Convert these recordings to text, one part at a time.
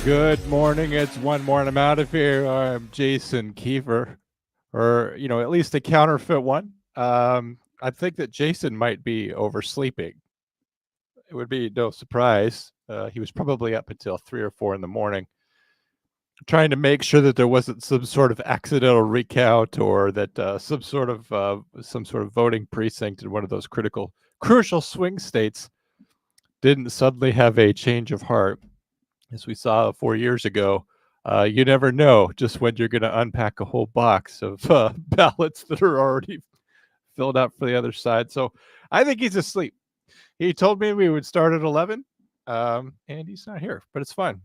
Good morning. It's one more and I'm out of here. I'm Jason Kiefer, or, at least a counterfeit one. I think that Jason might be oversleeping. It would be no surprise. He was probably up until 3 or 4 in the morning trying to make sure that there wasn't some sort of accidental recount or that some sort of voting precinct in one of those crucial swing states didn't suddenly have a change of heart. As we saw 4 years ago, you never know just when you're going to unpack a whole box of ballots that are already filled out for the other side. So I think he's asleep. He told me we would start at 11, and he's not here, but it's fine.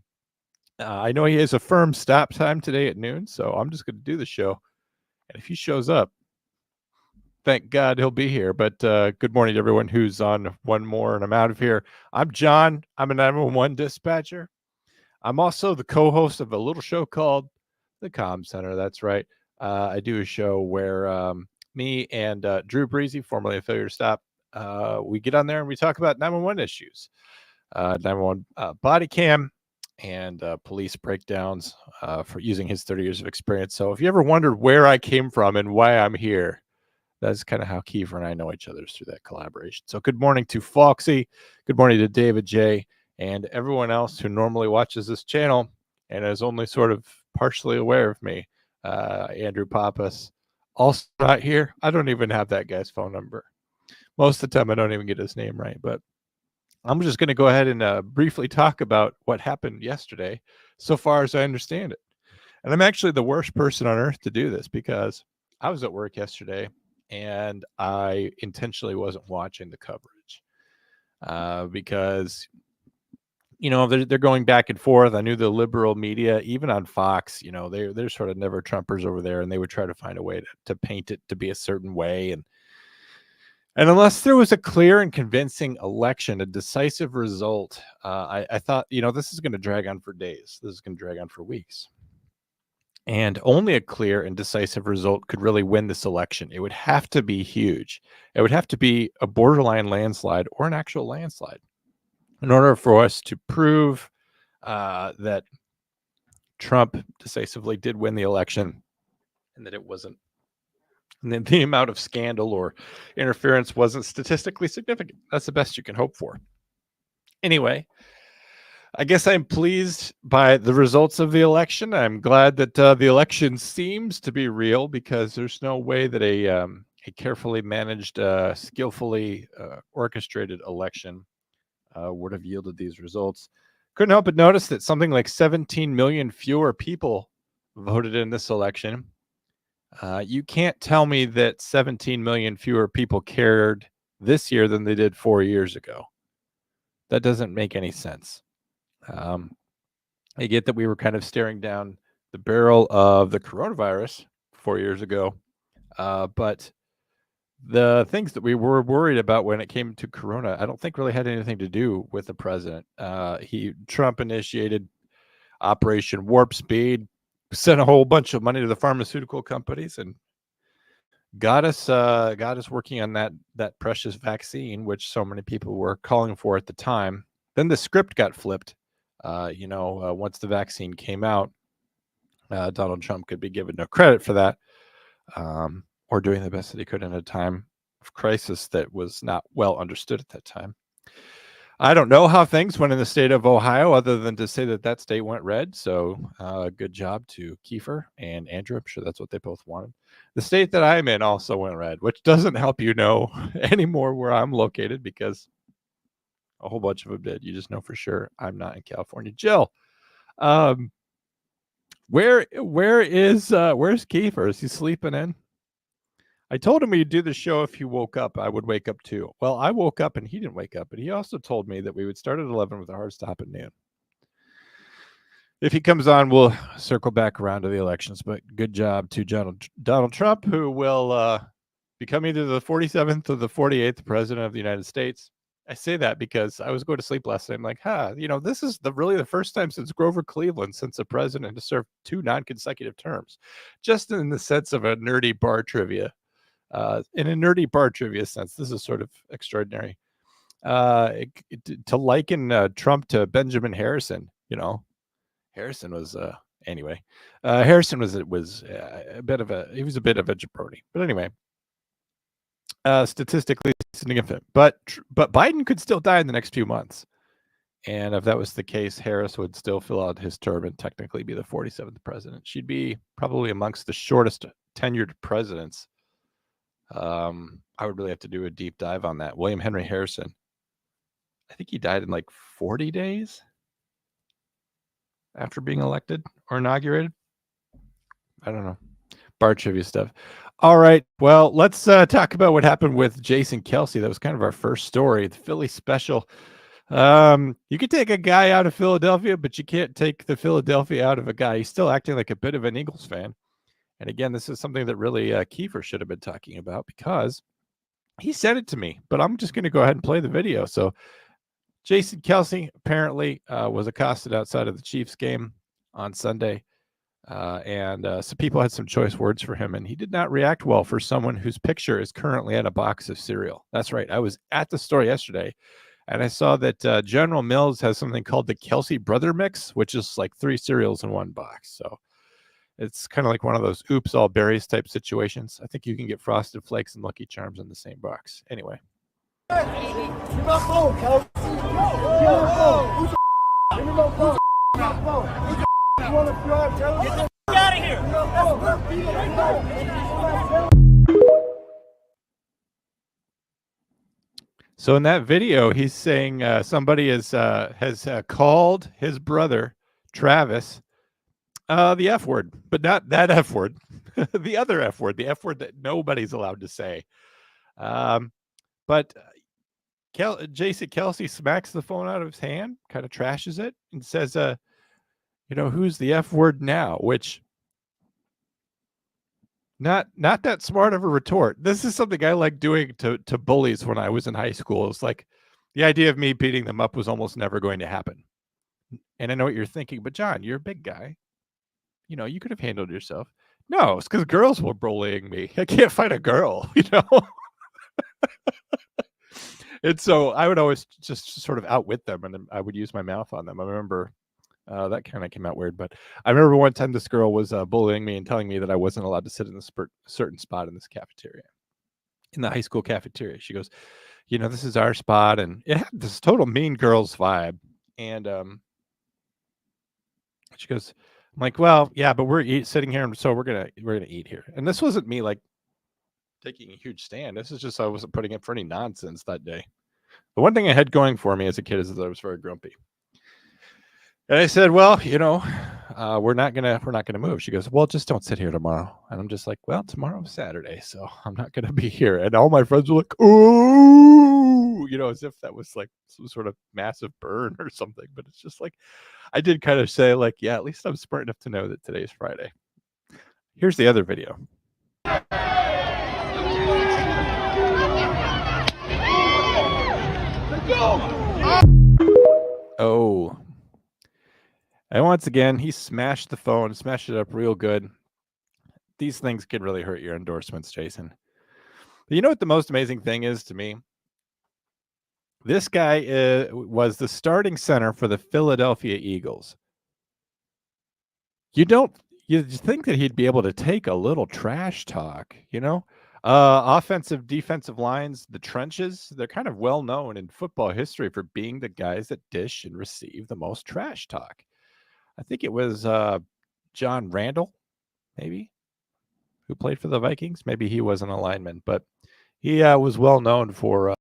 I know he has a firm stop time today at noon, so I'm just going to do the show. And if he shows up, thank God he'll be here. But good morning to everyone who's on one more, and I'm out of here. I'm John. I'm a 911 dispatcher. I'm also the co-host of a little show called The Comm Center. That's right. I do a show where me and Drew Breezy, formerly of Failure to Stop, we get on there and we talk about 911 issues, 911 body cam, and police breakdowns for using his 30 years of experience. So if you ever wondered where I came from and why I'm here, that's kind of how Kiefer and I know each other, through that collaboration. So good morning to Foxy. Good morning to David J. and everyone else who normally watches this channel and is only sort of partially aware of me. Andrew Pappas, also not here. I don't even have that guy's phone number. Most of the time, I don't even get his name right. But I'm just going to go ahead and briefly talk about what happened yesterday, so far as I understand it. And I'm actually the worst person on earth to do this because I was at work yesterday and I intentionally wasn't watching the coverage because they're going back and forth. I knew the liberal media, even on Fox, they're sort of never Trumpers over there, and they would try to find a way to paint it to be a certain way. And unless there was a clear and convincing election, a decisive result, I thought, this is going to drag on for days. This is going to drag on for weeks. And only a clear and decisive result could really win this election. It would have to be huge. It would have to be a borderline landslide or an actual landslide in order for us to prove that Trump decisively did win the election and that it wasn't, and that the amount of scandal or interference wasn't statistically significant. That's the best you can hope for. Anyway, I guess I'm pleased by the results of the election. I'm glad that the election seems to be real, because there's no way that a carefully managed, skillfully orchestrated election would have yielded these results. Couldn't help but notice that something like 17 million fewer people voted in this election. You can't tell me that 17 million fewer people cared this year than they did 4 years ago. That doesn't make any sense. I get that we were kind of staring down the barrel of the coronavirus 4 years ago, but the things that we were worried about when it came to Corona, I don't think really had anything to do with the president. Trump initiated Operation Warp Speed, sent a whole bunch of money to the pharmaceutical companies, and got us working on that precious vaccine, which so many people were calling for at the time. Then the script got flipped. Once the vaccine came out, Donald Trump could be given no credit for that, or doing the best that he could in a time of crisis that was not well understood at that time. I don't know how things went in the state of Ohio, other than to say that state went red. So good job to Kiefer and Andrew. I'm sure that's what they both wanted. The state that I'm in also went red, which doesn't help anymore where I'm located, because a whole bunch of them did. You just know for sure I'm not in California. Jill, where's Kiefer? Is he sleeping in? I told him we'd do the show if he woke up. I would wake up too. Well, I woke up and he didn't wake up, but he also told me that we would start at 11 with a hard stop at noon. If he comes on, we'll circle back around to the elections. But good job to Donald Trump, who will become either the 47th or the 48th president of the United States. I say that because I was going to sleep last night. I'm like, this is really the first time since Grover Cleveland, since a president has served 2 non-consecutive terms. Just in the sense of a nerdy bar trivia. In a nerdy bar trivia sense, this is sort of extraordinary. To liken Trump to Benjamin Harrison, Harrison was anyway. Harrison was a bit of a jabroni. But anyway, statistically significant. But Biden could still die in the next few months. And if that was the case, Harris would still fill out his term and technically be the 47th president. She'd be probably amongst the shortest tenured presidents. I would really have to do a deep dive on that. William Henry Harrison. I think he died in like 40 days after being elected or inaugurated. I don't know. Bar trivia stuff. All right. Well, let's talk about what happened with Jason Kelce. That was kind of our first story, the Philly special. You could take a guy out of Philadelphia, but you can't take the Philadelphia out of a guy. He's still acting like a bit of an Eagles fan. And again, this is something that really Kiefer should have been talking about because he sent it to me, but I'm just going to go ahead and play the video. So Jason Kelce apparently was accosted outside of the Chiefs game on Sunday. And some people had some choice words for him, and he did not react well for someone whose picture is currently at a box of cereal. That's right. I was at the store yesterday, and I saw that General Mills has something called the Kelce Brother Mix, which is like 3 cereals in one box. So it's kind of like one of those oops, all berries type situations. I think you can get Frosted Flakes and Lucky Charms in the same box. Anyway. Give me my phone, Kelce. Give me my phone. You want to drive, Kelce? Get the out of here. So in that video, he's saying somebody has called his brother, Travis, the F word, but not that F word, the other F word, the F word that nobody's allowed to say. But Jason Kelce smacks the phone out of his hand, kind of trashes it, and says, who's the F word now? Which not that smart of a retort. This is something I like doing to bullies when I was in high school. It's like the idea of me beating them up was almost never going to happen. And I know what you're thinking, but John, you're a big guy. You could have handled yourself. No, it's because girls were bullying me. I can't fight a girl, And so I would always just sort of outwit them, and then I would use my mouth on them. I remember that kind of came out weird, but I remember one time this girl was bullying me and telling me that I wasn't allowed to sit in a certain spot in this cafeteria, in the high school cafeteria. She goes, this is our spot, and it had this total Mean Girls vibe. And she goes, I'm like, well, yeah, but we're sitting here, and so we're gonna eat here. And this wasn't me like taking a huge stand. This is just I wasn't putting up for any nonsense that day. The one thing I had going for me as a kid is that I was very grumpy. And I said, well, we're not gonna move. She goes, well, just don't sit here tomorrow. And I'm just like, well, tomorrow's Saturday, so I'm not gonna be here. And all my friends were like, ooh, as if that was like some sort of massive burn or something. But it's just like, I did kind of say like, yeah, at least I'm smart enough to know that today's Friday. Here's the other video. Oh. And once again, he smashed the phone, smashed it up real good. These things can really hurt your endorsements, Jason. But you know what the most amazing thing is to me? This guy was the starting center for the Philadelphia Eagles. You think that he'd be able to take a little trash talk, offensive, defensive lines, the trenches, they're kind of well known in football history for being the guys that dish and receive the most trash talk. I think it was John Randall, maybe, who played for the Vikings. Maybe he was an lineman, but he was well known for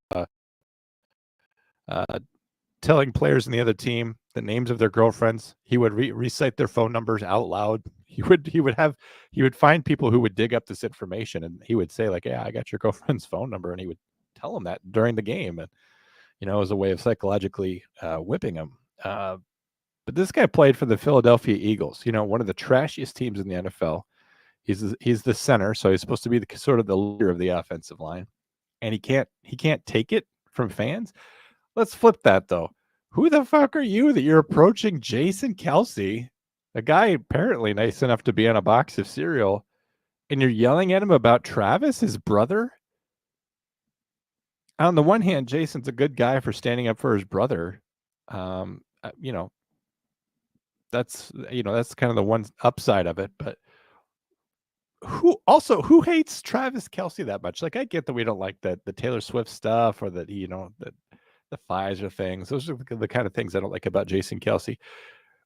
telling players in the other team the names of their girlfriends. He would recite their phone numbers out loud. He would find people who would dig up this information, and he would say like, yeah, I got your girlfriend's phone number. And he would tell them that during the game. And, as a way of psychologically whipping them. But this guy played for the Philadelphia Eagles, one of the trashiest teams in the NFL. He's the center, so he's supposed to be the sort of the leader of the offensive line. And he can't take it from fans. Let's flip that though. Who the fuck are you that you're approaching Jason Kelce, a guy apparently nice enough to be on a box of cereal, and you're yelling at him about Travis, his brother? On the one hand, Jason's a good guy for standing up for his brother. That's kind of the one upside of it. But who hates Travis Kelce that much? Like, I get that we don't like the Taylor Swift stuff or that the Pfizer things. Those are the kind of things I don't like about Jason Kelce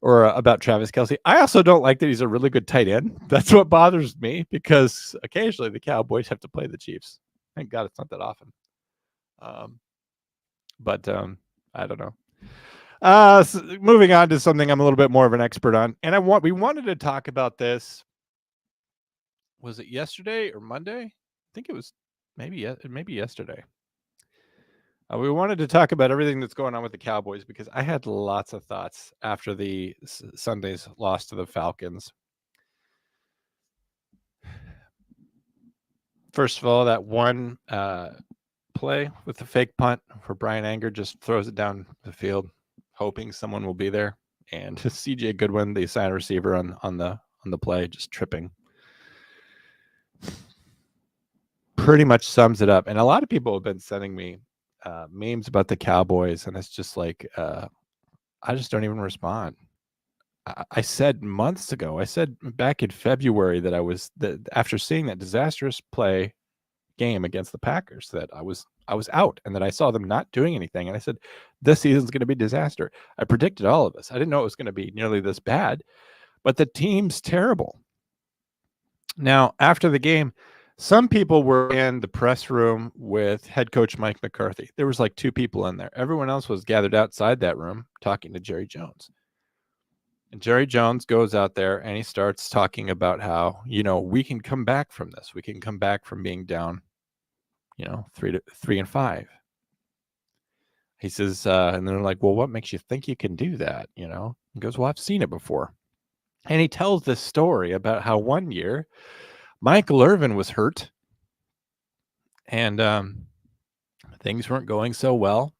or about Travis Kelce. I also don't like that he's a really good tight end. That's what bothers me, because occasionally the Cowboys have to play the Chiefs. Thank God it's not that often. But I don't know. So moving on to something I'm a little bit more of an expert on, and we wanted to talk about this. Was it yesterday or Monday? I think it was maybe yesterday. We wanted to talk about everything that's going on with the Cowboys, because I had lots of thoughts after the Sunday's loss to the Falcons. First of all, that one play with the fake punt where Brian Anger just throws it down the field, hoping someone will be there, and C.J. Goodwin, the assigned receiver on the play, just tripping. Pretty much sums it up. And a lot of people have been sending me memes about the Cowboys, and it's just like I just don't even respond. I said months ago, I said back in February that after seeing that disastrous game against the Packers, that I was out, and that I saw them not doing anything. And I said, this season's going to be a disaster. I predicted all of this. I didn't know it was going to be nearly this bad, but the team's terrible. Now, after the game, some people were in the press room with head coach Mike McCarthy. There was like 2 people in there. Everyone else was gathered outside that room talking to Jerry Jones. And Jerry Jones goes out there and he starts talking about how, we can come back from this. We can come back from being down, 3-5. He says, and they're like, well, what makes you think you can do that? He goes, well, I've seen it before. And he tells this story about how one year Michael Irvin was hurt, and things weren't going so well.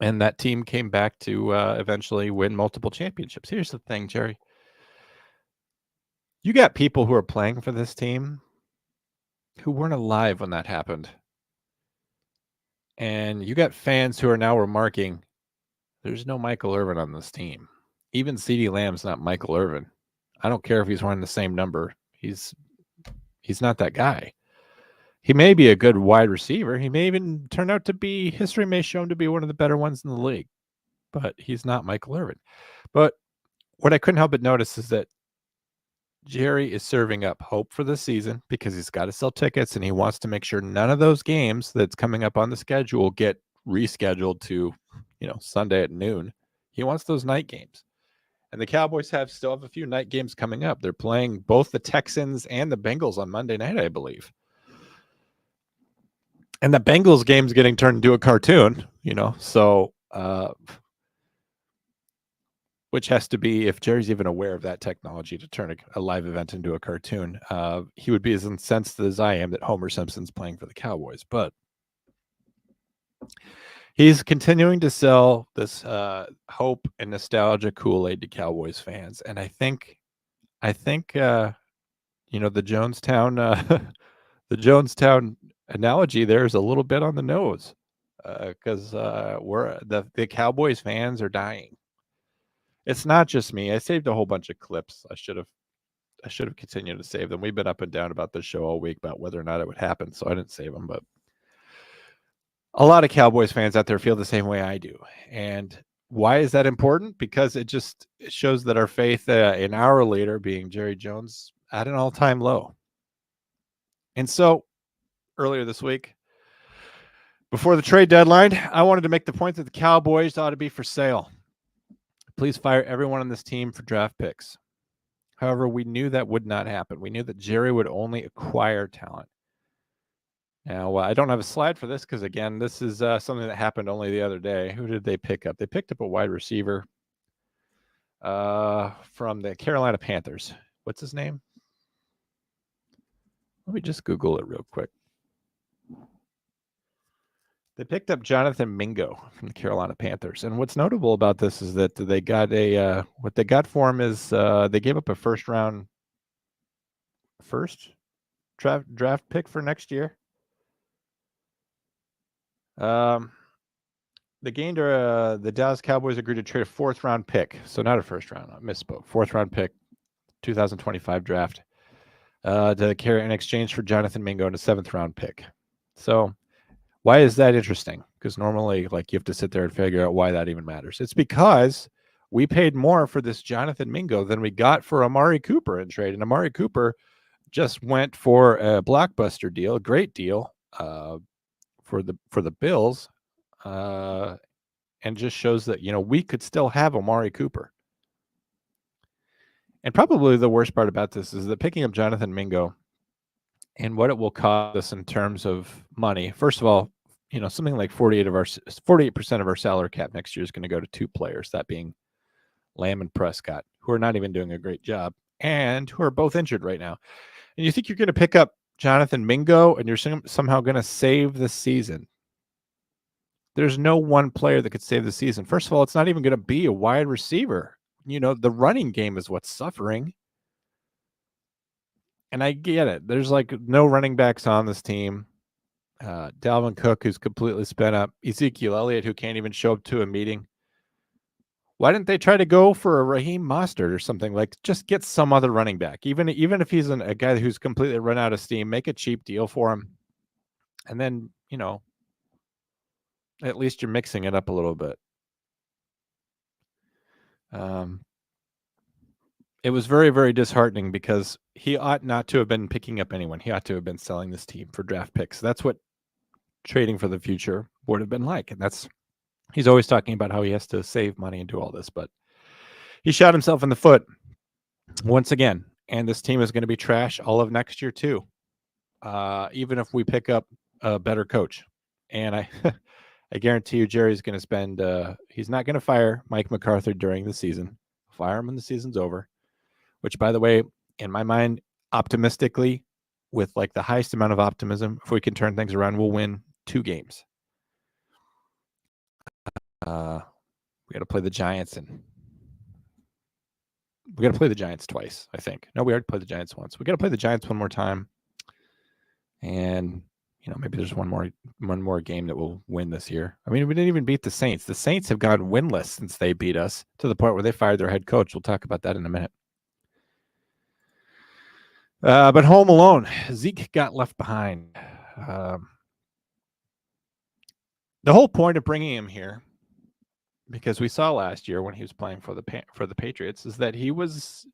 And that team came back to eventually win multiple championships. Here's the thing, Jerry. You got people who are playing for this team who weren't alive when that happened. And you got fans who are now remarking, there's no Michael Irvin on this team. Even CeeDee Lamb's not Michael Irvin. I don't care if he's wearing the same number. He's not that guy. He may be a good wide receiver. He may even turn out to be, history may show him to be one of the better ones in the league, but he's not Michael Irvin. But what I couldn't help but notice is that Jerry is serving up hope for this season, because he's got to sell tickets, and he wants to make sure none of those games that's coming up on the schedule get rescheduled to, Sunday at noon. He wants those night games. And the Cowboys still have a few night games coming up. They're playing both the Texans and the Bengals on Monday night, I believe. And the Bengals game's getting turned into a cartoon, so which has to be, if Jerry's even aware of that technology to turn a live event into a cartoon, he would be as incensed as I am that Homer Simpson's playing for the Cowboys. But he's continuing to sell this hope and nostalgia Kool-Aid to Cowboys fans. And I think the Jonestown the Jonestown analogy there is a little bit on the nose, because the Cowboys fans are dying. It's not just me. I saved a whole bunch of clips. I should have continued to save them. We've been up and down about this show all week about whether or not it would happen, so I didn't save them. But a lot of Cowboys fans out there feel the same way I do. And why is that important? Because it shows that our faith in our leader, being Jerry Jones, at an all-time low. And so earlier this week, before the trade deadline, I wanted to make the point that the Cowboys ought to be for sale. Please fire everyone on this team for draft picks. However, we knew that would not happen. We knew that Jerry would only acquire talent. Now, I don't have a slide for this because, again, this is something that happened only the other day. Who did they pick up? They picked up a wide receiver from the Carolina Panthers. What's his name? Let me just Google it real quick. They picked up Jonathan Mingo from the Carolina Panthers. And what's notable about this is that they got what they got for him is they gave up a first draft pick for next year. the Dallas Cowboys agreed to trade a 4th-round pick. So not a 1st-round. I misspoke. 4th-round pick, 2025 draft, to carry in exchange for Jonathan Mingo and a 7th-round pick. So why is that interesting? Because normally, like, you have to sit there and figure out why that even matters. It's because we paid more for this Jonathan Mingo than we got for Amari Cooper in trade. And Amari Cooper just went for a blockbuster deal, a great deal for the Bills, and just shows that, we could still have Amari Cooper. And probably the worst part about this is that picking up Jonathan Mingo and what it will cost us in terms of money. First of all, something like 48% of our salary cap next year is going to go to 2 players, that being Lamb and Prescott, who are not even doing a great job and who are both injured right now. And you think you're going to pick up Jonathan Mingo and you're somehow going to save the season. There's no one player that could save the season. First of all, it's not even going to be a wide receiver. The running game is what's suffering. And I get it. There's like no running backs on this team. Dalvin Cook, who's completely spent up. Ezekiel Elliott, who can't even show up to a meeting. Why didn't they try to go for a Raheem Mostert or something? Like, just get some other running back. Even if he's a guy who's completely run out of steam, make a cheap deal for him. And then, at least you're mixing it up a little bit. It was very, very disheartening because he ought not to have been picking up anyone. He ought to have been selling this team for draft picks. That's what trading for the future would have been like. And he's always talking about how he has to save money and do all this, but he shot himself in the foot once again. And this team is going to be trash all of next year too. Even if we pick up a better coach. And I guarantee you Jerry's going to spend, he's not going to fire Mike McCarthy during the season. Fire him when the season's over. Which, by the way, in my mind, optimistically, with like the highest amount of optimism, if we can turn things around, we'll win 2 games. We got to play the Giants, and we got to play the Giants twice, I think. No, we already played the Giants once. We got to play the Giants one more time, and maybe there's one more game that we'll win this year. I mean, we didn't even beat the Saints. The Saints have gone winless since they beat us, to the point where they fired their head coach. We'll talk about that in a minute. But home alone, Zeke got left behind. The whole point of bringing him here, because we saw last year when he was playing for the Patriots, is that he was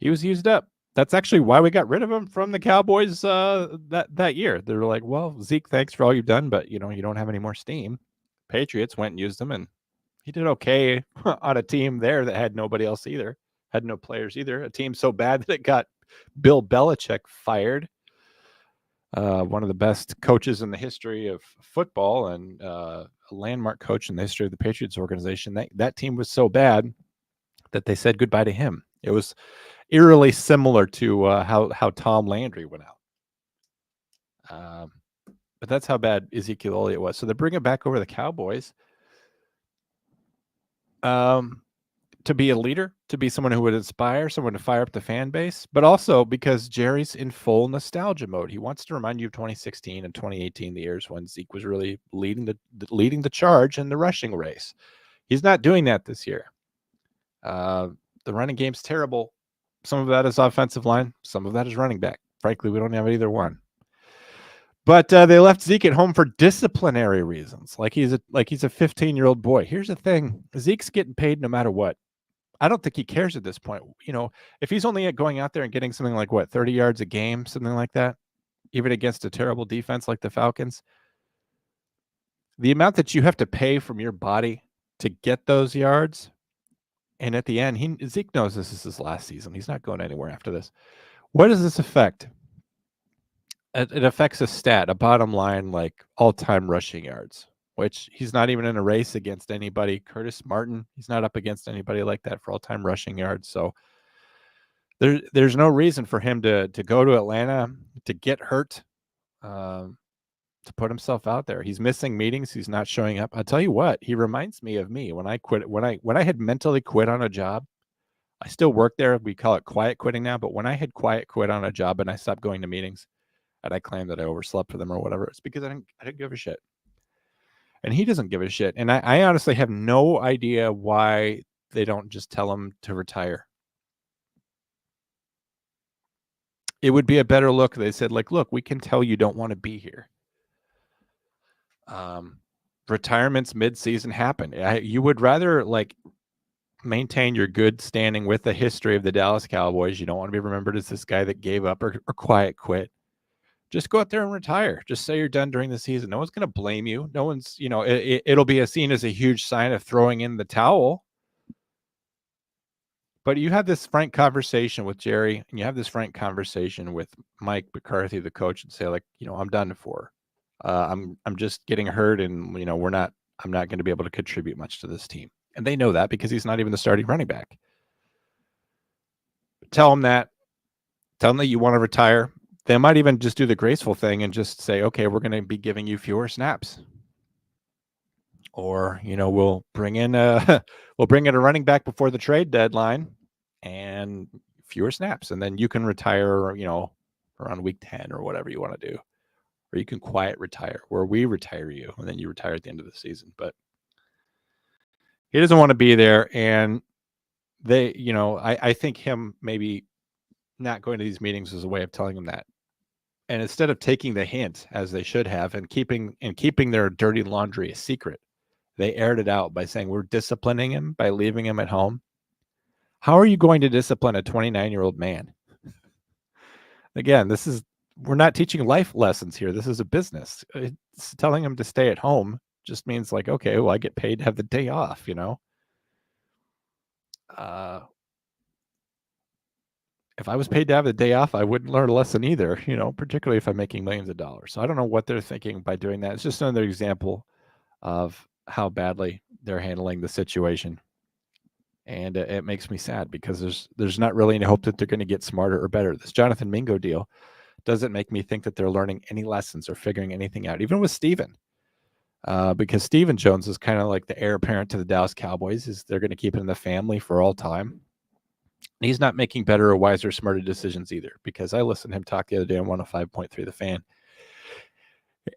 used up. That's actually why we got rid of him from the Cowboys that year. They were like, well, Zeke, thanks for all you've done, but you don't have any more steam. Patriots went and used him, and he did okay on a team there that had nobody else either, had no players either. A team so bad that it got Bill Belichick fired, one of the best coaches in the history of football and a landmark coach in the history of the Patriots organization. That team was so bad that they said goodbye to him. It was eerily similar to how Tom Landry went out. But that's how bad Ezekiel Elliott was. So they bring him back over the Cowboys. To be a leader, to be someone who would inspire, someone to fire up the fan base, but also because Jerry's in full nostalgia mode. He wants to remind you of 2016 and 2018, the years when Zeke was really leading the charge in the rushing race. He's not doing that this year. The running game's terrible. Some of that is offensive line. Some of that is running back. Frankly, we don't have either one. But they left Zeke at home for disciplinary reasons, like he's a 15-year-old boy. Here's the thing: Zeke's getting paid no matter what. I don't think he cares at this point. If he's only going out there and getting something like 30 yards a game, something like that, even against a terrible defense like the Falcons, the amount that you have to pay from your body to get those yards, and at the end, Zeke knows this is his last season. He's not going anywhere after this. What does this affect? It affects a stat, a bottom line, like all-time rushing yards, which he's not even in a race against anybody. Curtis Martin, he's not up against anybody like that for all-time rushing yards. So there's no reason for him to go to Atlanta, to get hurt, to put himself out there. He's missing meetings. He's not showing up. I'll tell you what, he reminds me of me when I quit. When I had mentally quit on a job, I still work there. We call it quiet quitting now. But when I had quiet quit on a job and I stopped going to meetings, and I claimed that I overslept for them or whatever, it's because I didn't give a shit. And he doesn't give a shit. And I honestly have no idea why they don't just tell him to retire. It would be a better look. They said, like, look, we can tell you don't want to be here. Retirements mid-season happen. You would rather like maintain your good standing with the history of the Dallas Cowboys. You don't want to be remembered as this guy that gave up or quiet quit. Just go out there and retire. Just say you're done during the season. No one's going to blame you. No one's, it'll be seen as a huge sign of throwing in the towel. But you have this frank conversation with Jerry, and you have this frank conversation with Mike McCarthy, the coach, and say, like, I'm done for. I'm just getting hurt, and I'm not going to be able to contribute much to this team. And they know that because he's not even the starting running back. Tell him that you want to retire. They might even just do the graceful thing and just say, okay, we're going to be giving you fewer snaps. Or, we'll bring in a running back before the trade deadline and fewer snaps. And then you can retire, around week 10 or whatever you want to do. Or you can quiet retire, where we retire you and then you retire at the end of the season. But he doesn't want to be there. And they, I think him maybe not going to these meetings is a way of telling him that. And instead of taking the hint, as they should have, and keeping their dirty laundry a secret, they aired it out by saying, we're disciplining him by leaving him at home. How are you going to discipline a 29-year-old man? Again, we're not teaching life lessons here. This is a business. It's telling him to stay at home just means like, okay, well, I get paid to have the day off, if I was paid to have the day off, I wouldn't learn a lesson either, particularly if I'm making millions of dollars. So I don't know what they're thinking by doing that. It's just another example of how badly they're handling the situation. And it makes me sad because there's not really any hope that they're going to get smarter or better. This Jonathan Mingo deal doesn't make me think that they're learning any lessons or figuring anything out, even with Steven. Because Stephen Jones is kind of like the heir apparent to the Dallas Cowboys. They're going to keep it in the family for all time. And he's not making better or wiser, smarter decisions either, because I listened to him talk the other day on 105.3 The Fan,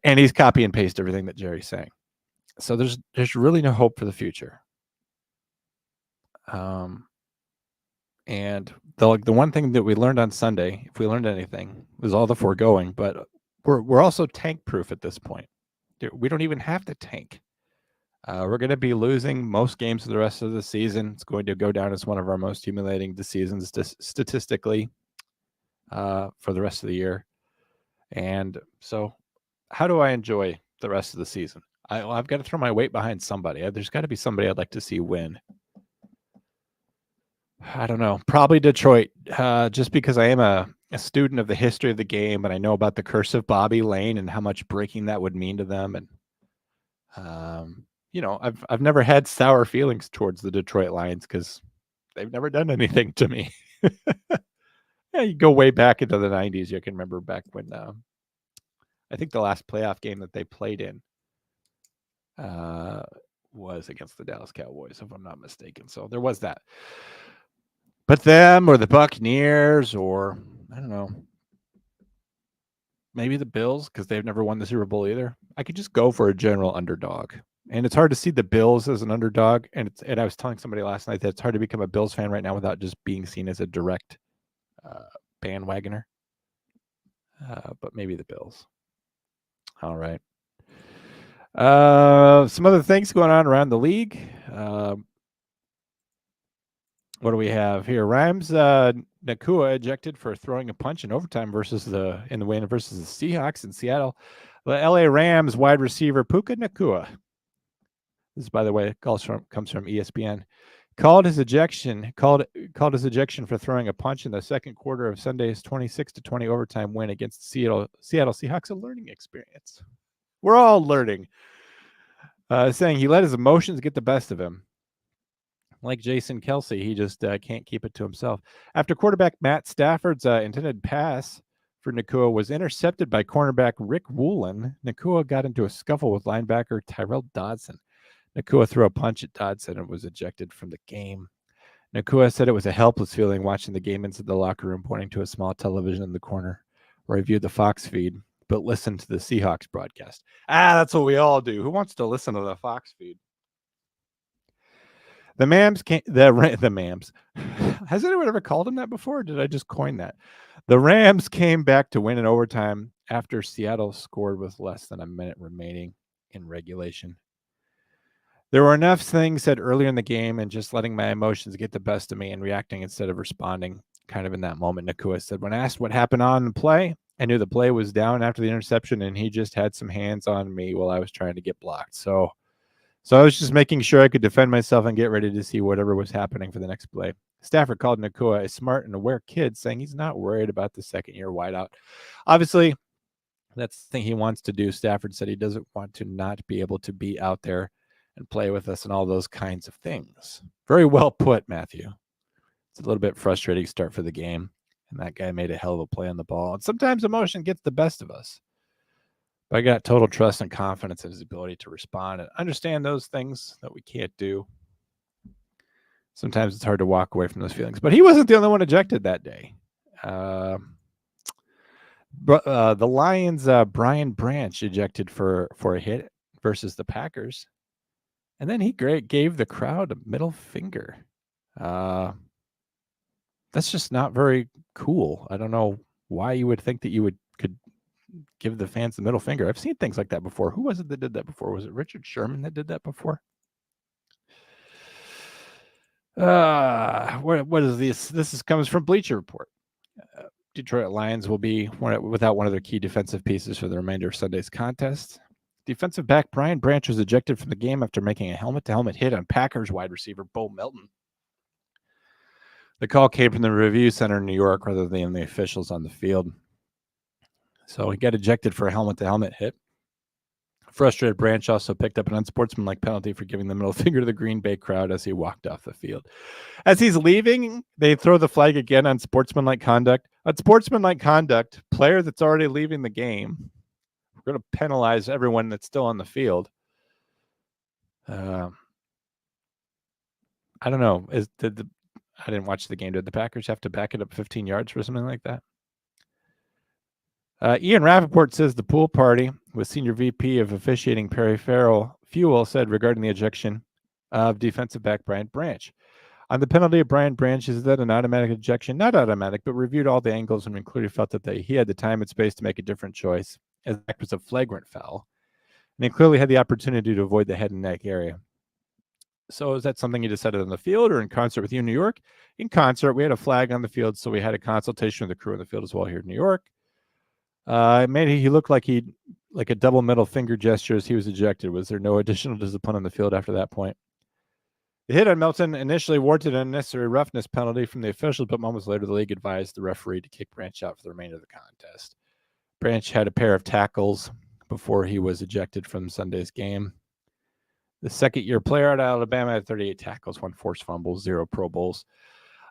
and he's copy and paste everything that Jerry's saying. So there's really no hope for the future. And the one thing that we learned on Sunday, if we learned anything, was all the foregoing. But we're also tank proof at this point. We don't even have to tank. We're going to be losing most games for the rest of the season. It's going to go down as one of our most humiliating seasons statistically for the rest of the year. And so how do I enjoy the rest of the season? I've got to throw my weight behind somebody. There's got to be somebody I'd like to see win. I don't know. Probably Detroit, just because I am a student of the history of the game, and I know about the curse of Bobby Lane and how much breaking that would mean to them. And I've never had sour feelings towards the Detroit Lions because they've never done anything to me. Yeah, you go way back into the 90s. You can remember back when I think the last playoff game that they played in was against the Dallas Cowboys, if I'm not mistaken. So there was that. But them or the Buccaneers or, I don't know, maybe the Bills, because they've never won the Super Bowl either. I could just go for a general underdog. And it's hard to see the Bills as an underdog. And I was telling somebody last night that it's hard to become a Bills fan right now without just being seen as a direct bandwagoner. But maybe the Bills. All right. Some other things going on around the league. What do we have here? Rams Nakua ejected for throwing a punch in overtime in the win versus the Seahawks in Seattle. The LA Rams wide receiver Puka Nakua. This, by the way, comes from ESPN. Called his ejection for throwing a punch in the second quarter of Sunday's 26-20 overtime win against the Seattle Seahawks a learning experience. We're all learning. Saying he let his emotions get the best of him. Like Jason Kelce, he just can't keep it to himself. After quarterback Matt Stafford's intended pass for Nakua was intercepted by cornerback Rick Woolen, Nakua got into a scuffle with linebacker Tyrell Dodson. Nakua threw a punch at Dodson and was ejected from the game. Nakua said it was a helpless feeling watching the game inside the locker room, pointing to a small television in the corner where he viewed the Fox feed. but listen to the Seahawks broadcast. That's what we all do. Who wants to listen to the Fox feed? The Mams came. The Mams. Has anyone ever called him that before? Or did I just coin that? The Rams came back to win in overtime after Seattle scored with less than a minute remaining in regulation. There were enough things said earlier in the game and just letting my emotions get the best of me and reacting instead of responding kind of in that moment. Nakua said, when asked what happened on the play, I knew the play was down after the interception and he just had some hands on me while I was trying to get blocked. So I was just making sure I could defend myself and get ready to see whatever was happening for the next play. Stafford called Nakua a smart and aware kid, saying he's not worried about the second-year wideout. Obviously, that's the thing he wants to do. Stafford said he doesn't want to not be able to be out there and play with us and all those kinds of things. Very well put, Matthew. It's a little bit frustrating start for the game, and that guy made a hell of a play on the ball. And sometimes emotion gets the best of us. But I got total trust and confidence in his ability to respond and understand those things that we can't do. Sometimes it's hard to walk away from those feelings. But he wasn't the only one ejected that day. The Lions' Brian Branch ejected for a hit versus the Packers. And then he gave the crowd a middle finger. That's just not very cool. I don't know why you would think that you could give the fans the middle finger. I've seen things like that before. Who was it that did that before? Was it Richard Sherman that did that before? What is this? This comes from Bleacher Report. Detroit Lions will be without one of their key defensive pieces for the remainder of Sunday's contest. Defensive back Brian Branch was ejected from the game after making a helmet-to-helmet hit on Packers wide receiver Bo Melton. The call came from the review center in New York rather than the officials on the field. So he got ejected for a helmet-to-helmet hit. Frustrated Branch also picked up an unsportsmanlike penalty for giving the middle finger to the Green Bay crowd as he walked off the field. As he's leaving, they throw the flag again on sportsmanlike conduct. Unsportsmanlike conduct, player that's already leaving the game. We're going to penalize everyone that's still on the field. I don't know. I didn't watch the game. Did the Packers have to back it up 15 yards for something like that? Ian Rappaport says the pool party with Senior VP of Officiating Perry Fuel said regarding the ejection of defensive back Brian Branch. On the penalty of Brian Branch, is that an automatic ejection? Not automatic, but reviewed all the angles and clearly felt that he had the time and space to make a different choice, as that was a flagrant foul. And he clearly had the opportunity to avoid the head and neck area. So is that something you decided on the field or in concert with you in New York? In concert, we had a flag on the field, so we had a consultation with the crew on the field as well here in New York. He looked like a double middle finger gesture as he was ejected. Was there no additional discipline on the field after that point? The hit on Melton initially warranted an unnecessary roughness penalty from the officials, but moments later the league advised the referee to kick Branch out for the remainder of the contest. Branch had a pair of tackles before he was ejected from Sunday's game. The second-year player out of Alabama had 38 tackles, 1 forced fumble, 0 Pro Bowls.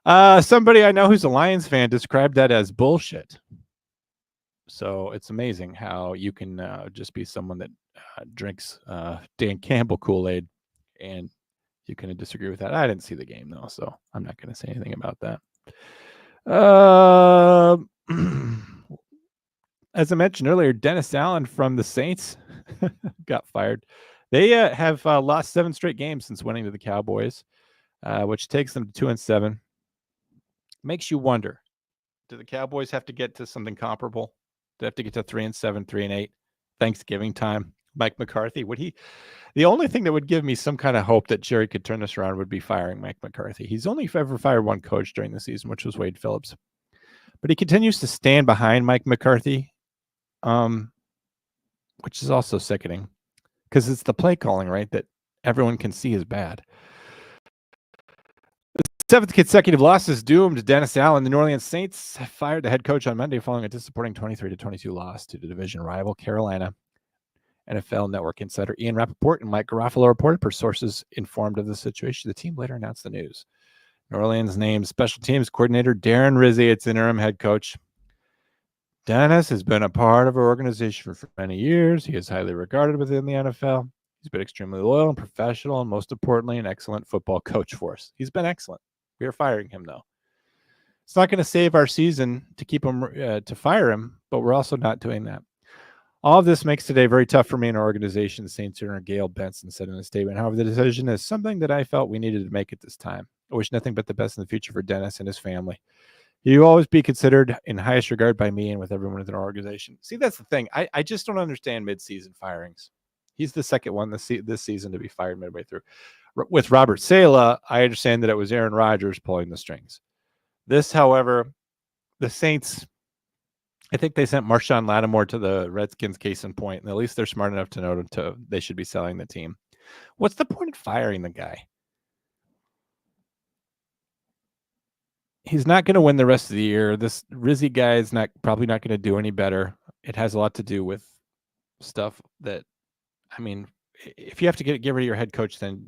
Somebody I know who's a Lions fan described that as bullshit. So it's amazing how you can just be someone that drinks Dan Campbell Kool-Aid, and you can disagree with that. I didn't see the game, though, so I'm not going to say anything about that. As I mentioned earlier, Dennis Allen from the Saints got fired. They have lost 7 straight games since winning to the Cowboys, which takes them to 2-7. Makes you wonder, do the Cowboys have to get to something comparable? Do they have to get to 3-7, 3-8, Thanksgiving time? Mike McCarthy, the only thing that would give me some kind of hope that Jerry could turn this around would be firing Mike McCarthy. He's only ever fired one coach during the season, which was Wade Phillips. But he continues to stand behind Mike McCarthy, which is also sickening because it's the play calling, right, that everyone can see is bad. The 7th consecutive loss is doomed Dennis Allen. The New Orleans Saints fired the head coach on Monday following a disappointing 23-22 loss to the division rival Carolina. NFL Network insider Ian Rappaport and Mike Garofalo reported per sources informed of the situation. The team later announced the news. New Orleans named special teams coordinator Darren Rizzi its interim head coach. Dennis has been a part of our organization for many years. He is highly regarded within the NFL. He's been extremely loyal and professional, and most importantly, an excellent football coach for us. He's been excellent. We are firing him, though. It's not going to save our season to keep him to fire him, but we're also not doing that. All of this makes today very tough for me and our organization, Saints owner Gail Benson said in a statement. However, the decision is something that I felt we needed to make at this time. I wish nothing but the best in the future for Dennis and his family. He will always be considered in highest regard by me and with everyone within our organization. See, that's the thing. I just don't understand mid-season firings. He's the second one this season to be fired midway through. With Robert Saleh, I understand that it was Aaron Rodgers pulling the strings. This, however, the Saints, I think they sent Marshawn Lattimore to the Redskins, case in point, and at least they're smart enough to know they should be selling the team. What's the point of firing the guy? He's not going to win the rest of the year. This Rizzy guy is probably not going to do any better. It has a lot to do with stuff that, I mean, if you have to get rid of your head coach, then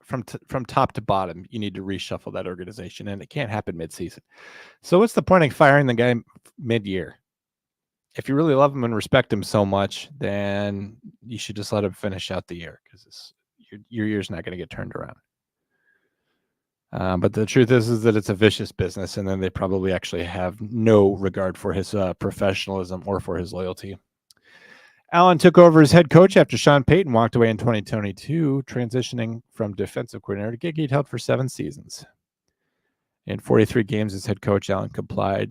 from top to bottom, you need to reshuffle that organization, and it can't happen mid-season. So what's the point of firing the guy mid-year? If you really love him and respect him so much, then you should just let him finish out the year, because your year's not going to get turned around. But the truth is that it's a vicious business, and then they probably actually have no regard for his professionalism or for his loyalty. Allen took over as head coach after Sean Payton walked away in 2022, transitioning from defensive coordinator to gig he'd held for 7 seasons. In 43 games as head coach, Allen compiled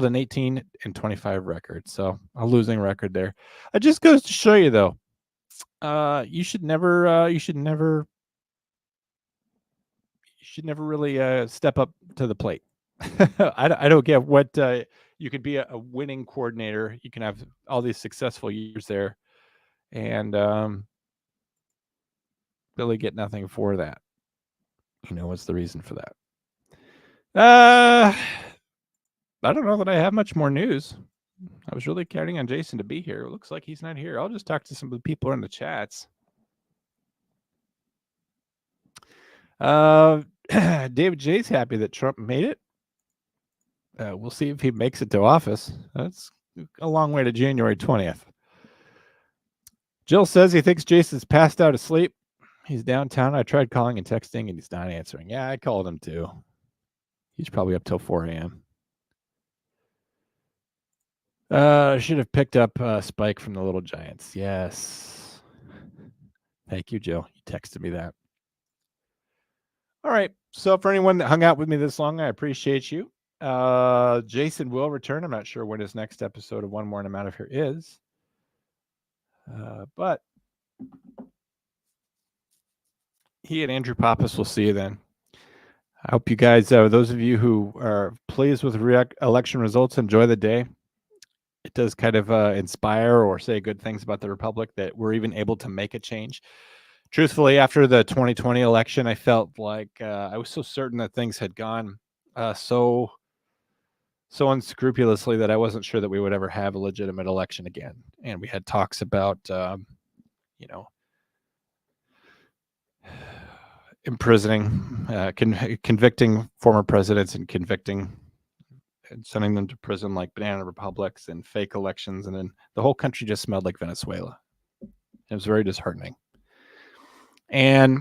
an 18-25 record, so a losing record there. It just goes to show you, though, you should never really step up to the plate. I don't get what you could be a winning coordinator. You can have all these successful years there, and really get nothing for that. What's the reason for that? I don't know that I have much more news. I was really counting on Jason to be here. It looks like he's not here. I'll just talk to some of the people in the chats. David J's happy that Trump made it. We'll see if he makes it to office. That's a long way to January 20th. Jill says he thinks Jason's passed out asleep. He's downtown. I tried calling and texting, and he's not answering. Yeah, I called him too. He's probably up till 4 a.m. Should have picked up Spike from the Little Giants. Yes. Thank you, Jill. You texted me that. All right. So for anyone that hung out with me this long, I appreciate you. Jason will return. I'm not sure when his next episode of One More and I'm Out of Here is. But he and Andrew Pappas will see you then. I hope you guys, those of you who are pleased with election results, enjoy the day. It does kind of inspire or say good things about the Republic that we're even able to make a change. Truthfully, after the 2020 election, I felt like I was so certain that things had gone so unscrupulously that I wasn't sure that we would ever have a legitimate election again. And we had talks about, imprisoning, convicting former presidents and convicting and sending them to prison like banana republics and fake elections. And then the whole country just smelled like Venezuela. It was very disheartening. And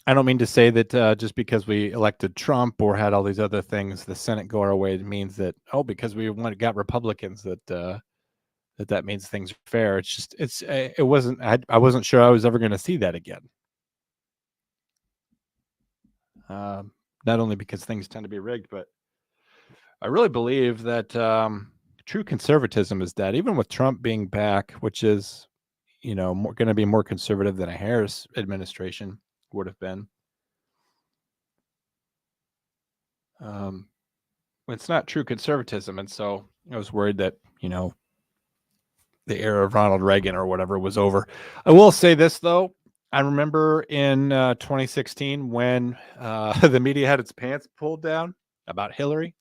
I don't mean to say that just because we elected Trump or had all these other things, the Senate go our way, it means that, because we got Republicans that means things are fair. It's just, it wasn't, I wasn't sure I was ever going to see that again. Not only because things tend to be rigged, but I really believe that true conservatism is dead, even with Trump being back, which is, going to be more conservative than a Harris administration would have been. It's not true conservatism. And so I was worried that, the era of Ronald Reagan or whatever was over. I will say this, though. I remember in 2016 when the media had its pants pulled down about Hillary.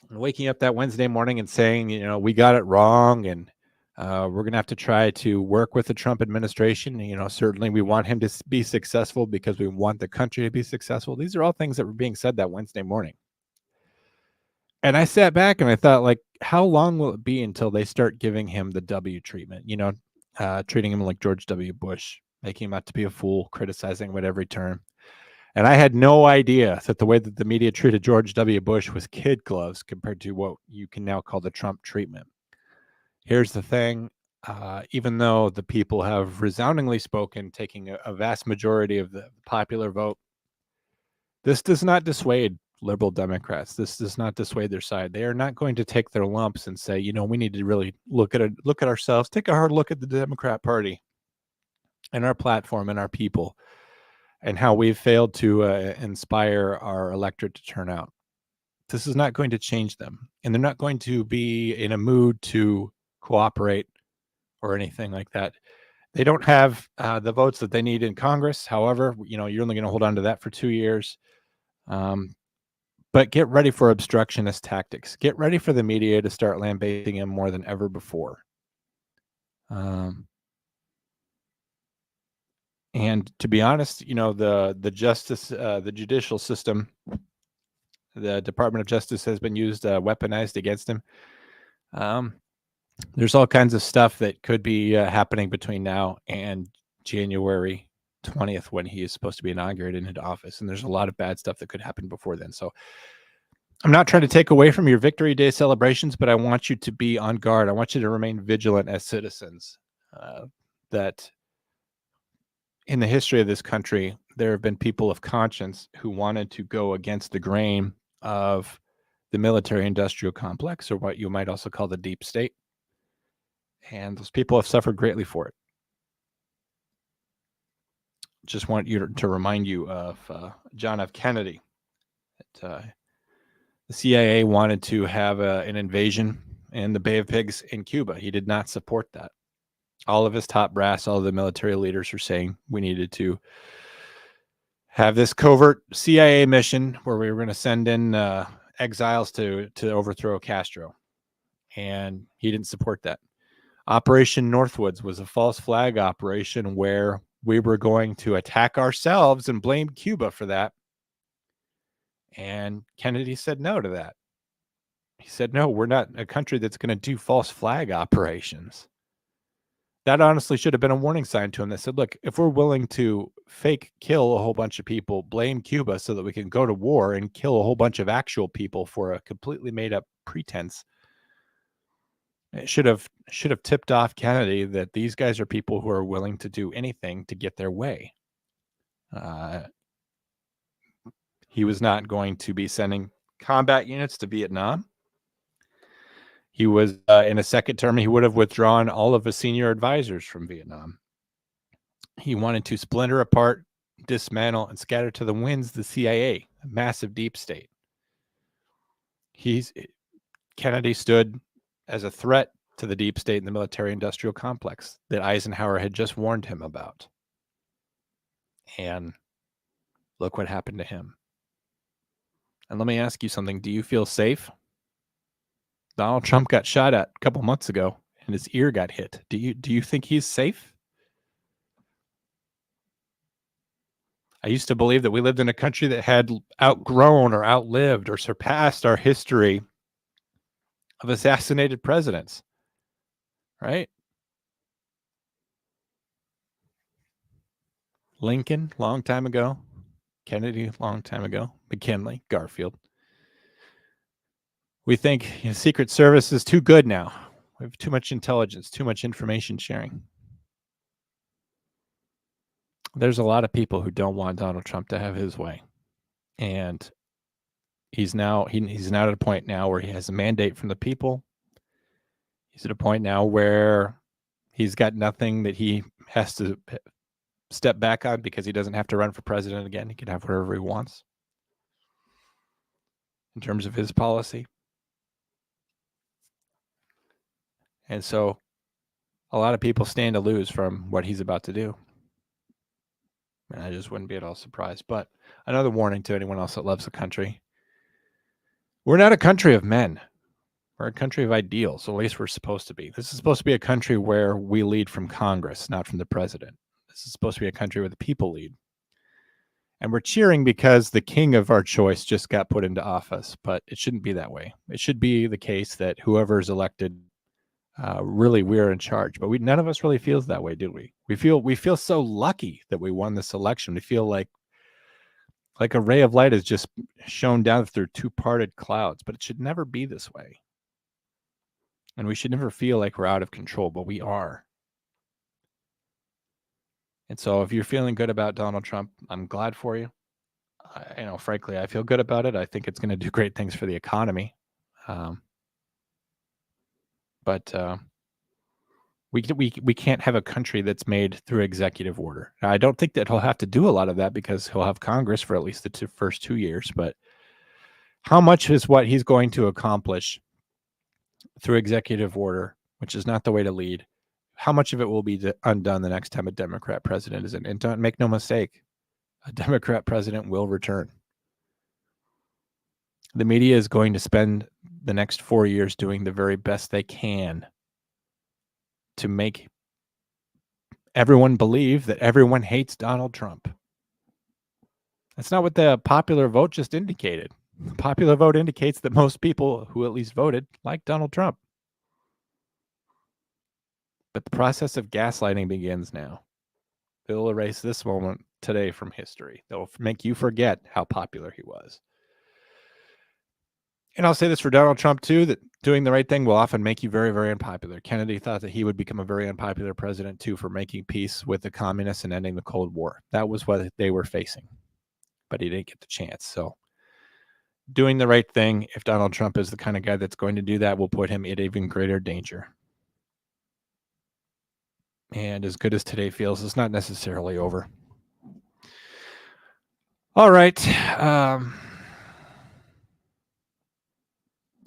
And waking up that Wednesday morning and saying, we got it wrong, and we're going to have to try to work with the Trump administration. Certainly we want him to be successful because we want the country to be successful. These are all things that were being said that Wednesday morning. And I sat back and I thought, like, how long will it be until they start giving him the W treatment? Treating him like George W. Bush, making him out to be a fool, criticizing him at every turn. And I had no idea that the way that the media treated George W. Bush was kid gloves compared to what you can now call the Trump treatment. Here's the thing. Even though the people have resoundingly spoken, taking a vast majority of the popular vote, this does not dissuade liberal Democrats. This does not dissuade their side. They are not going to take their lumps and say, we need to really look at ourselves, take a hard look at the Democrat Party and our platform and our people and how we've failed to inspire our electorate to turn out. This is not going to change them, and they're not going to be in a mood to cooperate or anything like that. They don't have the votes that they need in Congress. However, you're only going to hold on to that for 2 years. But get ready for obstructionist tactics. Get ready for the media to start lambasting him more than ever before. And to be honest, the justice, the judicial system, the Department of Justice has been used, weaponized against him. There's all kinds of stuff that could be happening between now and January 20th when he is supposed to be inaugurated into office. And there's a lot of bad stuff that could happen before then. So I'm not trying to take away from your Victory Day celebrations, but I want you to be on guard. I want you to remain vigilant as citizens. That in the history of this country, there have been people of conscience who wanted to go against the grain of the military-industrial complex, or what you might also call the deep state. And those people have suffered greatly for it. Just want you to remind you of John F. Kennedy. That, the CIA wanted to have an invasion in the Bay of Pigs in Cuba. He did not support that. All of his top brass, all of the military leaders are saying we needed to have this covert CIA mission where we were going to send in exiles to overthrow Castro. And he didn't support that. Operation Northwoods was a false flag operation where we were going to attack ourselves and blame Cuba for that. And Kennedy said no to that. He said, no, we're not a country that's going to do false flag operations. That honestly should have been a warning sign to him that said, look, if we're willing to fake kill a whole bunch of people, blame Cuba so that we can go to war and kill a whole bunch of actual people for a completely made up pretense, it should have tipped off Kennedy that these guys are people who are willing to do anything to get their way. He was not going to be sending combat units to Vietnam. He was in a second term, he would have withdrawn all of his senior advisors from Vietnam. He wanted to splinter apart, dismantle, and scatter to the winds the CIA, a massive deep state. Kennedy stood as a threat to the deep state and the military-industrial complex that Eisenhower had just warned him about. And look what happened to him. And let me ask you something. Do you feel safe? Donald Trump got shot at a couple months ago and his ear got hit. Do you think he's safe? I used to believe that we lived in a country that had outgrown or outlived or surpassed our history of assassinated presidents. Right? Lincoln, long time ago. Kennedy, long time ago. McKinley, Garfield. We think Secret Service is too good now. We have too much intelligence, too much information sharing. There's a lot of people who don't want Donald Trump to have his way. And he's now at a point now where he has a mandate from the people. He's at a point now where he's got nothing that he has to step back on because he doesn't have to run for president again. He can have whatever he wants in terms of his policy. And so a lot of people stand to lose from what he's about to do. And I just wouldn't be at all surprised. But another warning to anyone else that loves the country. We're not a country of men. We're a country of ideals. At least we're supposed to be. This is supposed to be a country where we lead from Congress, not from the president. This is supposed to be a country where the people lead. And we're cheering because the king of our choice just got put into office. But it shouldn't be that way. It should be the case that whoever is elected, really we're in charge. But none of us really feels that way, do we? We feel so lucky that we won this election. We feel like Like a ray of light is just shone down through two parted clouds, but it should never be this way. And we should never feel like we're out of control, but we are. And so if you're feeling good about Donald Trump, I'm glad for you. Frankly, I feel good about it. I think it's going to do great things for the economy. But we can't have a country that's made through executive order. Now, I don't think that he'll have to do a lot of that because he'll have Congress for at least the first 2 years. But how much is what he's going to accomplish through executive order, which is not the way to lead, how much of it will be undone the next time a Democrat president is in? And don't make no mistake, a Democrat president will return. The media is going to spend the next 4 years doing the very best they can to make everyone believe that everyone hates Donald Trump. That's not what the popular vote just indicated. The popular vote indicates that most people who at least voted like Donald Trump. But the process of gaslighting begins now. They'll erase this moment today from history. They'll make you forget how popular he was. And I'll say this for Donald Trump, too, that doing the right thing will often make you very, very unpopular. Kennedy thought that he would become a very unpopular president, too, for making peace with the communists and ending the Cold War. That was what they were facing. But he didn't get the chance. So doing the right thing, if Donald Trump is the kind of guy that's going to do that, will put him in even greater danger. And as good as today feels, it's not necessarily over. All right.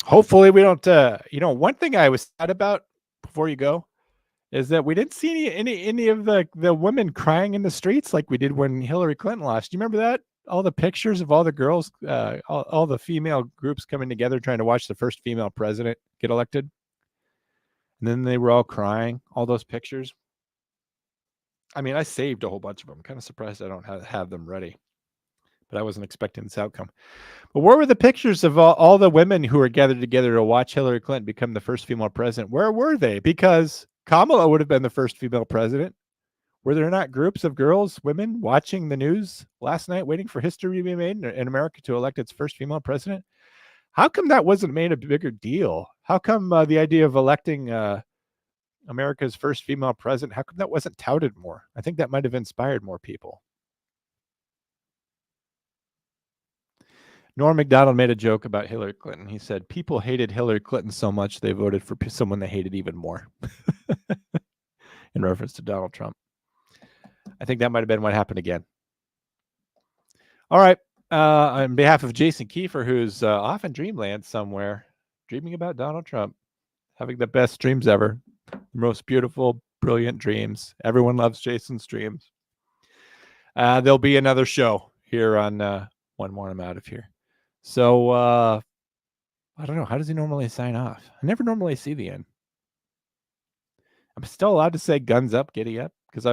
Hopefully we don't, one thing I was sad about before you go is that we didn't see any of the women crying in the streets like we did when Hillary Clinton lost. Do you remember that? All the pictures of all the girls, all the female groups coming together trying to watch the first female president get elected. And then they were all crying, all those pictures. I mean, I saved a whole bunch of them. I'm kind of surprised I don't have them ready. But I wasn't expecting this outcome. But where were the pictures of all the women who were gathered together to watch Hillary Clinton become the first female president? Where were they? Because Kamala would have been the first female president. Were there not groups of girls, women, watching the news last night, waiting for history to be made in America to elect its first female president? How come that wasn't made a bigger deal? How come the idea of electing America's first female president, how come that wasn't touted more? I think that might have inspired more people. Norm Macdonald made a joke about Hillary Clinton. He said, people hated Hillary Clinton so much they voted for someone they hated even more. In reference to Donald Trump. I think that might have been what happened again. All right. On behalf of Jason Kiefer, who's off in dreamland somewhere, dreaming about Donald Trump, having the best dreams ever, most beautiful, brilliant dreams. Everyone loves Jason's dreams. There'll be another show here on One More I'm Out of Here. So, I don't know. How does he normally sign off? I never normally see the end. I'm still allowed to say guns up, giddy up, because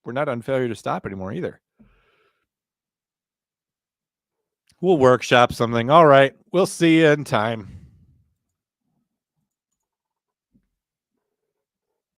we're not on failure to stop anymore either. We'll workshop something. All right. We'll see you in time.